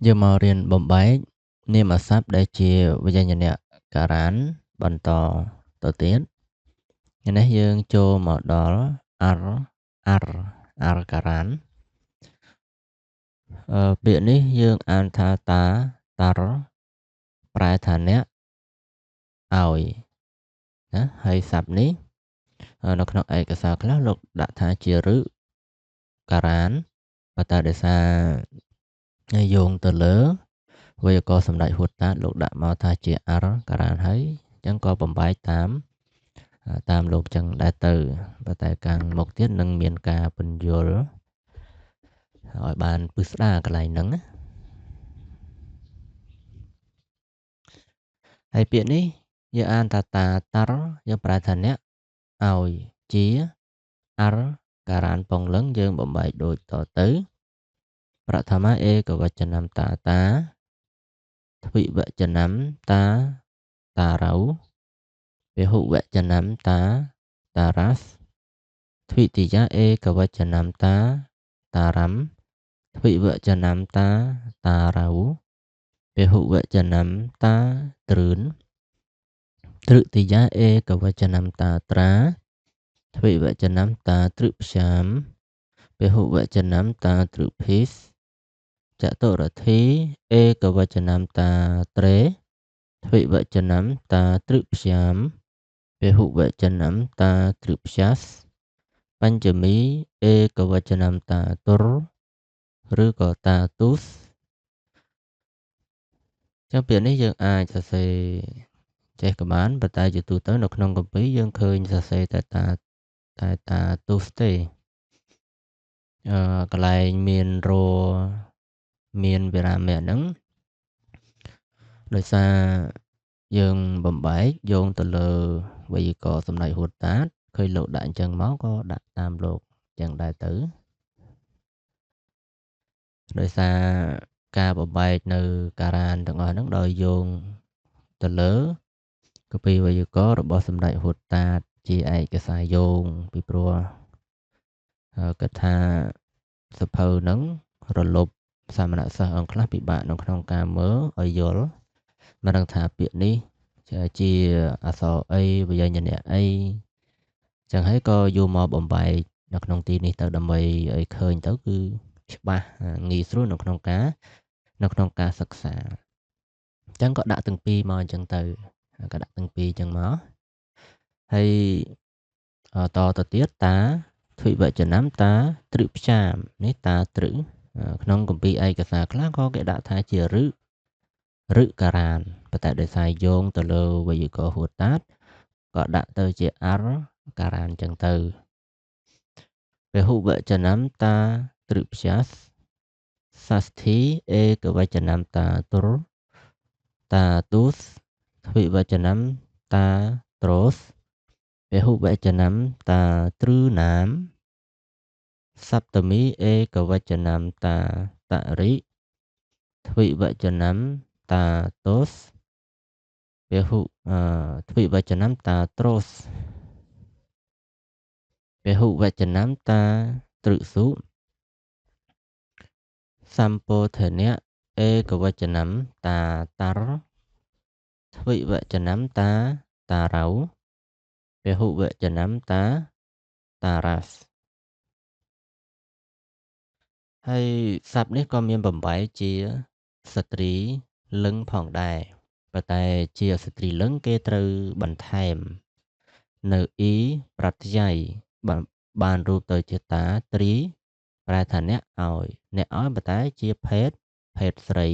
យើងមករៀនបំបែកនាមសព្ទដែលជាវិញ្ញាណការ៉ានបន្តទៅទៀតថ្ងៃនេះយើងចូលមកដល់ ar ការ៉ានពាក្យនេះយើងអានថាតាប្រែថាអ្នកឲ្យណាហើយសព្ទនេះនៅក្នុងឯកសារខ្លះលោកដាក់ថាជាឬការ៉ានប៉ុន្តែដោយសារយោងទៅលើវេយ្យាករណ៍សម្ដេចហួតតាតលោកដាក់មកថាជា ar ការ៉ានហើយអញ្ចឹងក៏បំបែកតាមលោកចឹងដែរទៅប៉ុន្តែខាងមុខទៀតនឹងមានការពន្យល់ឲ្យបានពិស្ដារកន្លែងហ្នឹងណាហើយពាក្យនេះយើងអានថាតារយើងប្រែថាអ្នកឲ្យជា ar ការ៉ានពងលឹងយើងបំបែកដូចតទៅប្រថមឯកវចនំតាទ្វិវចនំតារៅពហុវចនំតារ៉ាសទ្វិតិយាឯកវចនំតារំទ្វិវចនំតារៅពហុវចនំតាទ្រឿនតृតិយាឯកវចនំតាត្រាទ្វិវចនំតាទ្រឹព្យាមពហុវចនំតាទ្រឹភិសចតុរធិឯកវចនំតាត្រេទ្វិវចនំតាទ្រឹព្យាមពហុវចនំតាទ្រឹព្យាសបញ្ចមីឯកវចនំតាទុរឬក៏តាទុសចឹងពាក្យនេះយើងអាចសរសេរចេះក៏បានប៉ុន្តែជាទូទៅនៅក្នុងគម្ពីរយើងឃើញសរសេរតែតាទុសទេកន្លែងមានរមានវិរាមៈហ្នឹងដោយសារយើងបំបែកយោងទៅលើវេយ្យាករណ៍សម្ដេចហួតតាតឃើញលោកដាក់អញ្ចឹងមកក៏ដាក់តាមលោកអញ្ចឹងដែរទៅដោយសារការបំបែកនៅការ៉ានទាំងអស់ហ្នឹងដោយយោងទៅលើគម្ពីរវេយ្យាករណ៍របស់សម្ដេចហួតតាតជាឯកសារយោងពីព្រោះគាត់ថាសភៅហ្នឹងរលប់សាមណសិស្សអង្គខ្លះពិបាកនៅក្នុងការមើលឲ្យយល់មិនដឹងថាពាក្យនេះជាអក្សរអីវិញ្ញាណអីចឹងហើយក៏យកមកបំបែកនៅក្នុងទីនេះទៅដើម្បីឲ្យឃើញទៅគឺច្បាស់ងាយស្រួលនៅក្នុងការសិក្សាអញ្ចឹងក៏ដាក់ទាំងពីរមកអញ្ចឹងទៅក៏ដាក់ទាំងពីរអញ្ចឹងមកហើយតទៅទៀតតាទ្វិវចនំតាទ្រឹព្យាមនេះតាទ្រឹក្នុងគម្ពីរឯកសារខ្លះក៏គេដាក់ថាជាឬការ៉ានប៉ុន្តែដោយសារយោងទៅលើវេយ្យាករណ៍ហួតតាតក៏ដាក់ទៅជា ar ការ៉ានអញ្ចឹងទៅពហុវចនំតាទ្រឹព្យាសសាស្ធីឯកវចនំតាទុរតាទុសទ្វិវចនំតាត្រោសពហុវចនំតាទ្រឺណាមសព្តមីឯកវចនំតាតរិទ្វិវចនំតាទោសពហុទ្វិវចនំតាត្រោសពហុវចនំតាទ្រឹសុសម្ពោធនៈឯកវចនំតាតារទ្វិវចនំតារៅពហុវចនំតារ៉ាសហើយសព្ទនេះក៏មានបំបែកជាស្ត្រីលឹងផងដែរប៉ុន្តែជាស្ត្រីលឹងគេត្រូវបន្ថែមនៅអ៊ីប្រតិយ័យបានរូបទៅជាតាត្រីប្រែថាអ្នកឲ្យប៉ុន្តែជាភេទស្រី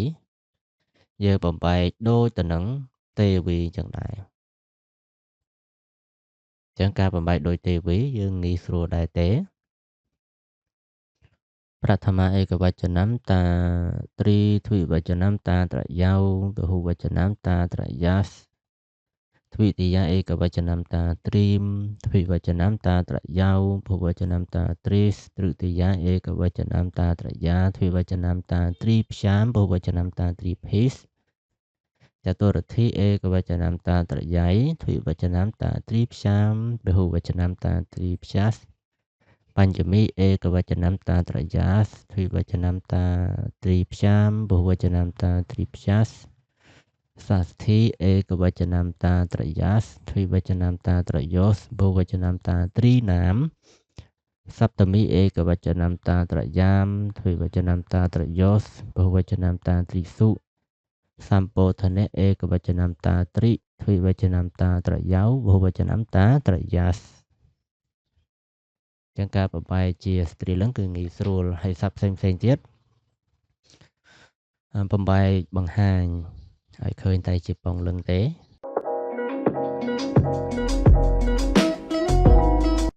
យើងបំបែកដូចទៅនឹងទេវីចឹងដែរចឹងការបំបែកដូចទេវីយើងងាយស្រួលដែរទេប្រថមឯកវចនំតាត្រីទ្វិវចនំតាត្រយោពហុវចនំតាត្រយាសទ្វិតិយាឯកវចនំតាត្រៀមទ្វិវចនំតាត្រយោពហុវចនំតាទ្រិសតृតិយាឯកវចនំតាត្រយាទ្វិវចនំតាទ្រីព្យាមពហុវចនំតាទ្រីភិសចតុរធិឯកវចនំតាត្រយៃទ្វិវចនំតាទ្រីព្យាមពហុវចនំតាទ្រីព្យាស បញ្ចមីเอกវចនំតាត្រយាសទ្វិវចនំតាទ្រីព្យាមបុវចនំតាទ្រីព្យាសសាស្ធីเอกវចនំតាត្រយាសទ្វិវចនំតាត្រយោសបុវចនំតាទ្រីណាមសព្ទមីเอกវចនំតាត្រយាមទ្វិវចនំតាត្រយោសបុវចនំតាទ្រីសុសម្ពោធនៈเอกវចនំតាទ្រិទ្វិវចនំតាត្រយោបុវចនំតាត្រយាសចឹងការប្របែកជាស្ត្រីលឹងគឺងាយស្រួលហើយស័ព្ទផ្សេងទៀតបំបែកបង្ហាញឲ្យឃើញតែជាពងលឹងទេ